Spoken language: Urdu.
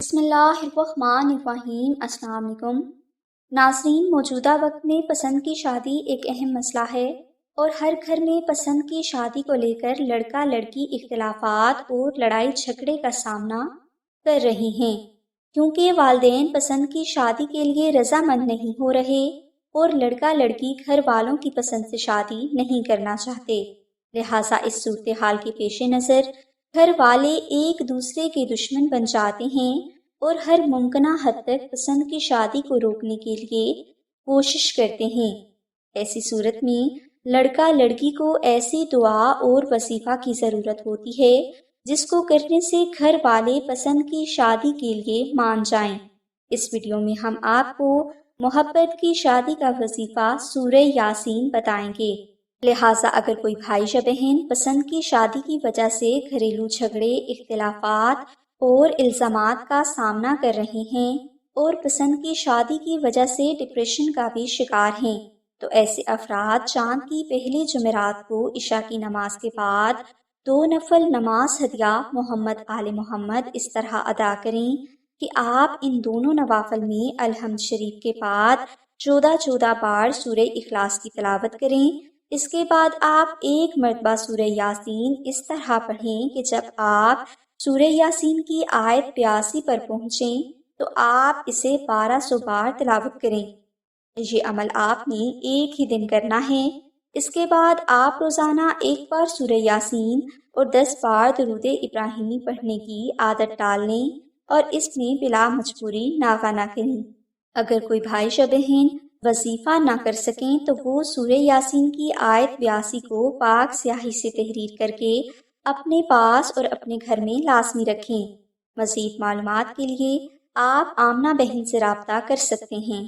بسم اللہ الرحمن الرحیم۔ السلام علیکم ناظرین، موجودہ وقت میں پسند کی شادی ایک اہم مسئلہ ہے اور ہر گھر میں پسند کی شادی کو لے کر لڑکا لڑکی اختلافات اور لڑائی جھگڑے کا سامنا کر رہی ہیں، کیونکہ والدین پسند کی شادی کے لیے رضامند نہیں ہو رہے اور لڑکا لڑکی گھر والوں کی پسند سے شادی نہیں کرنا چاہتے۔ لہٰذا اس صورتحال کے پیش نظر گھر والے ایک دوسرے کے دشمن بن جاتے ہیں اور ہر ممکنہ حد تک پسند کی شادی کو روکنے کے لیے کوشش کرتے ہیں۔ ایسی صورت میں لڑکا لڑکی کو ایسی دعا اور وظیفہ کی ضرورت ہوتی ہے جس کو کرنے سے گھر والے پسند کی شادی کے لیے مان جائیں۔ اس ویڈیو میں ہم آپ کو محبت کی شادی کا وظیفہ سورہ یاسین بتائیں گے۔ لہٰذا اگر کوئی بھائی یا بہن پسند کی شادی کی وجہ سے گھریلو جھگڑے، اختلافات اور الزامات کا سامنا کر رہے ہیں اور پسند کی شادی کی وجہ سے ڈپریشن کا بھی شکار ہیں، تو ایسے افراد چاند کی پہلی جمعرات کو عشاء کی نماز کے بعد 2 نفل نماز ہدیہ محمد آل محمد اس طرح ادا کریں کہ آپ ان دونوں نوافل میں الحمد شریف کے بعد 14 بار سورہ اخلاص کی تلاوت کریں۔ اس کے بعد آپ ایک مرتبہ سورہ یاسین اس طرح پڑھیں کہ جب آپ سورہ یاسین کی آیت 82 پر پہنچیں تو آپ اسے 1200 بار تلاوت کریں۔ یہ عمل آپ نے ایک ہی دن کرنا ہے۔ اس کے بعد آپ روزانہ ایک بار سورہ یاسین اور 10 بار درود ابراہیمی پڑھنے کی عادت ڈال لیں اور اس میں بلا مجبوری ناغہ نہ کریں۔ اگر کوئی بھائی یا بہن وظیفہ نہ کر سکیں تو وہ سورہ یاسین کی آیت 82 کو پاک سیاہی سے تحریر کر کے اپنے پاس اور اپنے گھر میں لازمی رکھیں۔ مزید معلومات کے لیے آپ آمنہ بہن سے رابطہ کر سکتے ہیں۔